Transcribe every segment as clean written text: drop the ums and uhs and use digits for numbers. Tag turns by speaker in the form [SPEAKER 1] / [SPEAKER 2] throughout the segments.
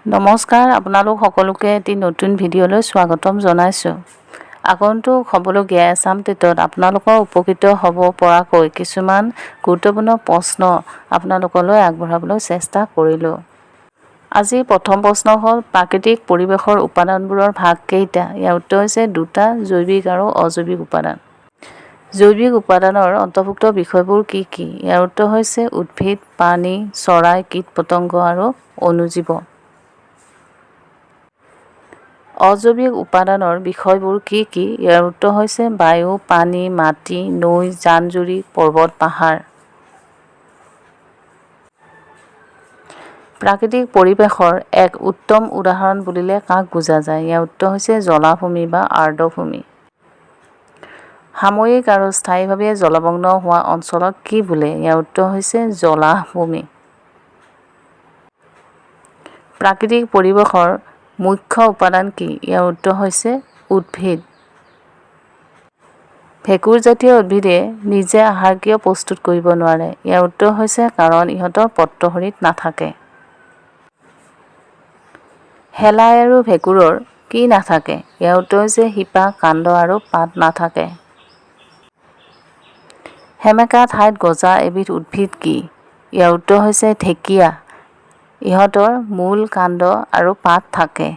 [SPEAKER 1] নমস্কাৰ, আপোনালোক সকলোকে এটি নতুন ভিডিঅ'লৈ স্বাগতম জনাইছোঁ। আগন্তুক হ'বলগীয়া এছাম টেটত আপোনালোকৰ উপকৃত হ'ব পৰাকৈ কিছুমান গুৰুত্বপূৰ্ণ প্ৰশ্ন আপোনালোকলৈ আগবঢ়াবলৈ চেষ্টা কৰিলোঁ। আজি প্ৰথম প্ৰশ্ন হ'ল প্ৰাকৃতিক পৰিৱেশৰ উপাদানবোৰৰ ভাগ কেইটা? ইয়াৰ উত্তৰ হৈছে দুটা, জৈৱিক আৰু অজৈৱিক উপাদান। জৈৱিক উপাদানৰ অন্তৰ্ভুক্ত বিষয়বোৰ কি কি? ইয়াৰ উত্তৰ হৈছে উদ্ভিদ, প্ৰাণী, চৰাই, কীট-পতংগ আৰু অণুজীৱ। অজৈৱিক উপাদানৰ বিষয়বোৰ কি কি? ইয়াৰ উত্তৰ হৈছে বায়ু, পানী, মাটি, নৈ, জান-জুৰি, পৰ্বত, পাহাৰ। প্ৰাকৃতিক পৰিৱেশৰ এক উত্তম উদাহৰণ বুলিলে কাক বুজা যায়? ইয়াৰ উত্তৰ হৈছে জলাভূমি বা আৰ্দ্ৰভূমি। সাময়িক আৰু স্থায়ীভাৱে জলমগ্ন হোৱা অঞ্চলক কি বোলে? ইয়াৰ উত্তৰ হৈছে জলাহভূমি। প্ৰাকৃতিক পৰিৱেশৰ মুখ্য উপাদান কি? ইয়াৰ উত্তৰ হৈছে উদ্ভিদ। ভেঁকুৰজাতীয় উদ্ভিদে নিজে আহাৰ কিয় প্ৰস্তুত কৰিব নোৱাৰে? ইয়াৰ উত্তৰ হৈছে কাৰণ ইহঁতৰ পত্ৰসৰিত নাথাকে। শেলাই আৰু ভেঁকুৰৰ কি নাথাকে? ইয়াৰ উত্তৰ হৈছে শিপা, কাণ্ড আৰু পাত নাথাকে। সেমেকা ঠাইত গজা এবিধ উদ্ভিদ কি? ইয়াৰ উত্তৰ হৈছে ঢেকীয়া। ইহঁতৰ মূল, কাণ্ড আৰু পাত থাকে।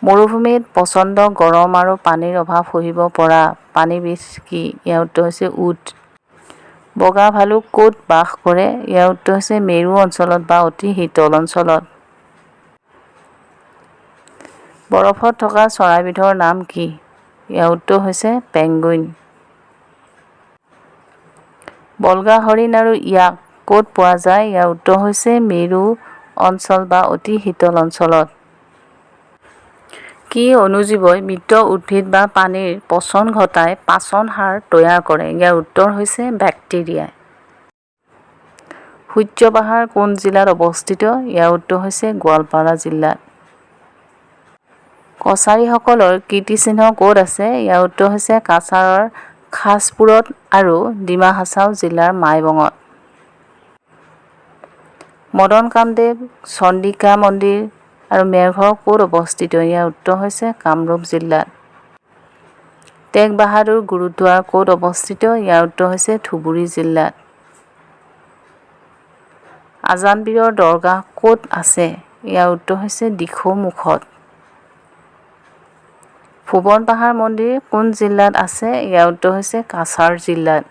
[SPEAKER 1] মৰুভূমিত প্ৰচণ্ড গৰম আৰু পানীৰ অভাৱ সহিব পৰা প্ৰাণীবিধ কি? ইয়াৰ উত্তৰ হৈছে উট। বগা ভালুক ক'ত বাস কৰে? ইয়াৰ উত্তৰ হৈছে মেৰু অঞ্চলত বা অতি শীতল অঞ্চলত। বৰফত থকা চৰাইবিধৰ নাম কি? ইয়াৰ উত্তৰ হৈছে পেঙ্গুইন। বল্গা হৰিণ আৰু য়াক ক'ত পোৱা যায়? ইয়াৰ উত্তৰ হৈছে মেৰু অঞ্চল বা অতি শীতল অঞ্চলত। কি অণুজীৱই মৃত উদ্ভিদ বা প্ৰাণীৰ পচন ঘটাই পাচন সাৰ তৈয়াৰ কৰে? ইয়াৰ উত্তৰ হৈছে বেক্টেৰিয়াই। সূৰ্য পাহাৰ কোন জিলাত অৱস্থিত? ইয়াৰ উত্তৰ হৈছে গোৱালপাৰা জিলাত। কছাৰীসকলৰ কীৰ্তিচিহ্ন ক'ত আছে? ইয়াৰ উত্তৰ হৈছে কাছাৰৰ খাছপুৰত আৰু ডিমা হাছাও জিলাৰ মাইবঙত। মদন কামদেৱ চন্দ্ৰিকা মন্দিৰ আৰু মেৰঘৰ ক'ত অৱস্থিত? ইয়াৰ উত্তৰ হৈছে কামৰূপ জিলাত। টেগ বাহাদুৰ গুৰুদ্বাৰ ক'ত অৱস্থিত? ইয়াৰ উত্তৰ হৈছে ধুবুৰী জিলাত। আজানপীৰৰ দৰগাহ ক'ত আছে? ইয়াৰ উত্তৰ হৈছে দিখৌমুখত। ভুৱন পাহাৰ মন্দিৰ কোন জিলাত আছে? ইয়াৰ উত্তৰ হৈছে কাছাৰ জিলাত।